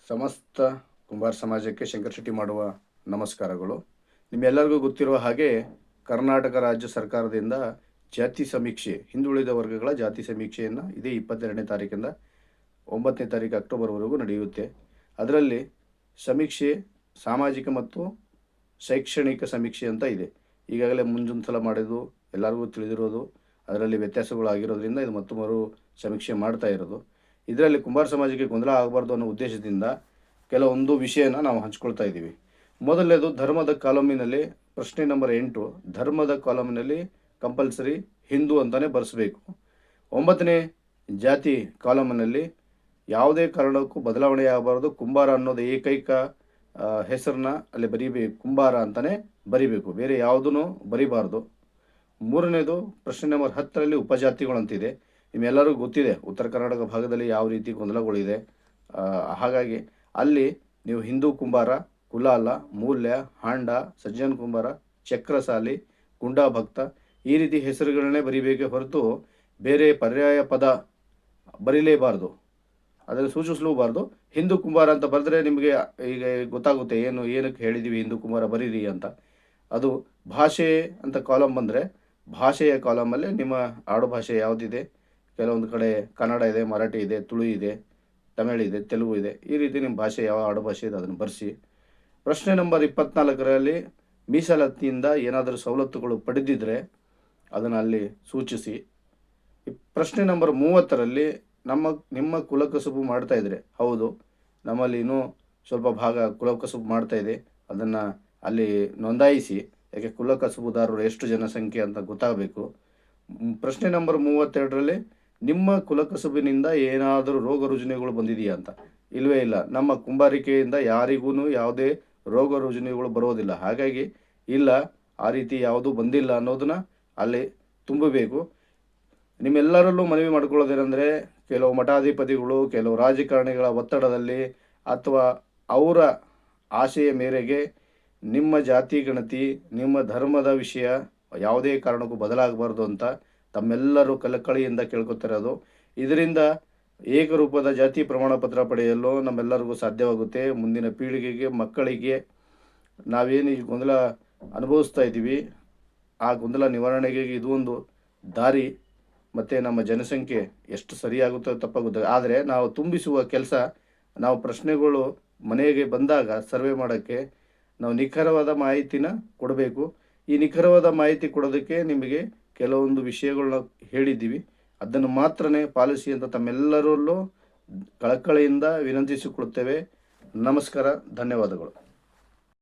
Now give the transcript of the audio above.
ಸಮಸ್ತ ಕುಂಬಾರ ಸಮಾಜಕ್ಕೆ ಶಂಕರ್ ಶೆಟ್ಟಿ ಮಾಡುವ ನಮಸ್ಕಾರಗಳು. ನಿಮ್ಮೆಲ್ಲರಿಗೂ ಗೊತ್ತಿರುವ ಹಾಗೆ ಕರ್ನಾಟಕ ರಾಜ್ಯ ಸರ್ಕಾರದಿಂದ ಜಾತಿ ಸಮೀಕ್ಷೆ, ಹಿಂದುಳಿದ ವರ್ಗಗಳ ಜಾತಿ ಸಮೀಕ್ಷೆಯನ್ನು ಇದೇ 22ನೇ ತಾರೀಕಿಂದ 9ನೇ ತಾರೀಕು ಅಕ್ಟೋಬರ್ವರೆಗೂ ನಡೆಯುತ್ತೆ. ಅದರಲ್ಲಿ ಸಮೀಕ್ಷೆ ಸಾಮಾಜಿಕ ಮತ್ತು ಶೈಕ್ಷಣಿಕ ಸಮೀಕ್ಷೆ ಅಂತ ಇದೆ. ಈಗಾಗಲೇ ಮುಂಜೊಂದು ಸಲ ಮಾಡಿದ್ದು ಎಲ್ಲರಿಗೂ ತಿಳಿದಿರೋದು, ಅದರಲ್ಲಿ ವ್ಯತ್ಯಾಸಗಳು ಆಗಿರೋದ್ರಿಂದ ಇದು ಮತ್ತೊಮ್ಮರು ಸಮೀಕ್ಷೆ ಮಾಡ್ತಾ ಇರೋದು. ಇದರಲ್ಲಿ ಕುಂಬಾರ ಸಮಾಜಕ್ಕೆ ಗೊಂದಲ ಆಗಬಾರ್ದು ಅನ್ನೋ ಉದ್ದೇಶದಿಂದ ಕೆಲವೊಂದು ವಿಷಯನ ನಾವು ಹಂಚ್ಕೊಳ್ತಾ ಇದ್ದೀವಿ. ಮೊದಲನೇದು, ಧರ್ಮದ ಕಾಲಮಿನಲ್ಲಿ ಪ್ರಶ್ನೆ ನಂಬರ್ 8, ಧರ್ಮದ ಕಾಲಮಿನಲ್ಲಿ ಕಂಪಲ್ಸರಿ ಹಿಂದೂ ಅಂತಲೇ ಬರೆಸಬೇಕು. 9ನೇ ಜಾತಿ ಕಾಲಮಿನಲ್ಲಿ ಯಾವುದೇ ಕಾರಣಕ್ಕೂ ಬದಲಾವಣೆ ಆಗಬಾರ್ದು, ಕುಂಬಾರ ಅನ್ನೋದು ಏಕೈಕ ಹೆಸರನ್ನ ಅಲ್ಲಿ ಬರೀಬೇಕು, ಕುಂಬಾರ ಅಂತಲೇ ಬರಿಬೇಕು, ಬೇರೆ ಯಾವುದೂ ಬರಿಬಾರ್ದು. 3ನೇದು, ಪ್ರಶ್ನೆ ನಂಬರ್ 10ರಲ್ಲಿ ಉಪಜಾತಿಗಳಂತಿದೆ. ನಿಮ್ಮೆಲ್ಲರಿಗೂ ಗೊತ್ತಿದೆ ಉತ್ತರ ಕರ್ನಾಟಕ ಭಾಗದಲ್ಲಿ ಯಾವ ರೀತಿ ಗೊಂದಲಗಳಿದೆ. ಹಾಗಾಗಿ ಅಲ್ಲಿ ನೀವು ಹಿಂದೂ ಕುಂಬಾರ, ಕುಲಾಲ, ಮೂಲ್ಯ, ಹಾಂಡ, ಸಜ್ಜನ್ ಕುಂಬಾರ, ಚಕ್ರಸಾಲಿ, ಗುಂಡಾ ಭಕ್ತ ಈ ರೀತಿ ಹೆಸರುಗಳನ್ನೇ ಬರಿಬೇಕೇ ಹೊರತು ಬೇರೆ ಪರ್ಯಾಯ ಪದ ಬರೀಲೇಬಾರ್ದು, ಅದನ್ನು ಸೂಚಿಸಲೂಬಾರ್ದು. ಹಿಂದೂ ಕುಂಬಾರ ಅಂತ ಬರೆದ್ರೆ ನಿಮಗೆ ಈಗ ಗೊತ್ತಾಗುತ್ತೆ ಏನಕ್ಕೆ ಹೇಳಿದ್ದೀವಿ ಹಿಂದೂ ಕುಂಬಾರ ಬರೀರಿ ಅಂತ. ಅದು ಭಾಷೆ ಅಂತ ಕಾಲಮ್ ಬಂದರೆ ಭಾಷೆಯ ಕಾಲಮಲ್ಲಿ ನಿಮ್ಮ ಆಡು ಭಾಷೆ ಯಾವುದಿದೆ, ಕೆಲವೊಂದು ಕಡೆ ಕನ್ನಡ ಇದೆ, ಮರಾಠಿ ಇದೆ, ತುಳು ಇದೆ, ತಮಿಳು ಇದೆ, ತೆಲುಗು ಇದೆ, ಈ ರೀತಿ ನಿಮ್ಮ ಭಾಷೆ ಯಾವ ಆಡು ಭಾಷೆ ಇದೆ ಅದನ್ನು ಬರೆಸಿ. ಪ್ರಶ್ನೆ ನಂಬರ್ 24ರಲ್ಲಿ ಮೀಸಲಾತಿಯಿಂದ ಏನಾದರೂ ಸವಲತ್ತುಗಳು ಪಡೆದಿದ್ದರೆ ಅದನ್ನು ಅಲ್ಲಿ ಸೂಚಿಸಿ. ಪ್ರಶ್ನೆ ನಂಬರ್ 30ರಲ್ಲಿ ನಿಮ್ಮ ಕುಲಕಸುಬು ಮಾಡ್ತಾ ಇದ್ರೆ, ಹೌದು ನಮ್ಮಲ್ಲಿ ಇನ್ನೂ ಸ್ವಲ್ಪ ಭಾಗ ಕುಲಕಸುಬು ಮಾಡ್ತಾ ಇದೆ, ಅದನ್ನು ಅಲ್ಲಿ ನೋಂದಾಯಿಸಿ, ಯಾಕೆ ಕುಲಕಸುಬುದಾರರು ಎಷ್ಟು ಜನಸಂಖ್ಯೆ ಅಂತ ಗೊತ್ತಾಗಬೇಕು. ಪ್ರಶ್ನೆ ನಂಬರ್ 32ರಲ್ಲಿ ನಿಮ್ಮ ಕುಲಕಸುಬಿನಿಂದ ಏನಾದರೂ ರೋಗ ರುಜಿನಗಳು ಬಂದಿದೆಯಾ ಅಂತ. ಇಲ್ಲವೇ ಇಲ್ಲ, ನಮ್ಮ ಕುಂಬಾರಿಕೆಯಿಂದ ಯಾರಿಗೂ ಯಾವುದೇ ರೋಗ ರುಜಿನಗಳು ಬರೋದಿಲ್ಲ, ಹಾಗಾಗಿ ಇಲ್ಲ ಆ ರೀತಿ ಯಾವುದೂ ಬಂದಿಲ್ಲ ಅನ್ನೋದನ್ನ ಅಲ್ಲಿ ತುಂಬಬೇಕು. ನಿಮ್ಮೆಲ್ಲರಲ್ಲೂ ಮನವಿ ಮಾಡ್ಕೊಳ್ಳೋದೇನೆಂದರೆ, ಕೆಲವು ಮಠಾಧಿಪತಿಗಳು, ಕೆಲವು ರಾಜಕಾರಣಿಗಳ ಒತ್ತಡದಲ್ಲಿ ಅಥವಾ ಅವರ ಆಶೆಯ ಮೇರೆಗೆ ನಿಮ್ಮ ಜಾತಿ ಗಣತಿ, ನಿಮ್ಮ ಧರ್ಮದ ವಿಷಯ ಯಾವುದೇ ಕಾರಣಕ್ಕೂ ಬದಲಾಗಬಾರ್ದು ಅಂತ ತಮ್ಮೆಲ್ಲರೂ ಕಳಕಳಿಯಿಂದ ಕೇಳ್ಕೊತಿರೋದು. ಇದರಿಂದ ಏಕರೂಪದ ಜಾತಿ ಪ್ರಮಾಣ ಪತ್ರ ಪಡೆಯಲು ನಮ್ಮೆಲ್ಲರಿಗೂ ಸಾಧ್ಯವಾಗುತ್ತೆ. ಮುಂದಿನ ಪೀಳಿಗೆಗೆ, ಮಕ್ಕಳಿಗೆ ನಾವೇನು ಈ ಗೊಂದಲ ಅನುಭವಿಸ್ತಾ ಇದ್ದೀವಿ ಆ ಗೊಂದಲ ನಿವಾರಣೆಗೆ ಇದು ಒಂದು ದಾರಿ. ಮತ್ತು ನಮ್ಮ ಜನಸಂಖ್ಯೆ ಎಷ್ಟು ಸರಿಯಾಗುತ್ತೋ ತಪ್ಪಾಗುತ್ತೆ, ಆದರೆ ನಾವು ತುಂಬಿಸುವ ಕೆಲಸ, ನಾವು ಪ್ರಶ್ನೆಗಳು ಮನೆಗೆ ಬಂದಾಗ ಸರ್ವೆ ಮಾಡೋಕ್ಕೆ ನಾವು ನಿಖರವಾದ ಮಾಹಿತಿನ ಕೊಡಬೇಕು. ಈ ನಿಖರವಾದ ಮಾಹಿತಿ ಕೊಡೋದಕ್ಕೆ ನಿಮಗೆ ಕೆಲವೊಂದು ವಿಷಯಗಳನ್ನ ಹೇಳಿದ್ದೀವಿ, ಅದನ್ನು ಮಾತ್ರನೇ ಪಾಲಿಸಿ ಅಂತ ತಮ್ಮೆಲ್ಲರಲ್ಲೂ ಕಳಕಳಿಯಿಂದ ವಿನಂತಿಸಿಕೊಳ್ಳುತ್ತೇವೆ. ನಮಸ್ಕಾರ, ಧನ್ಯವಾದಗಳು.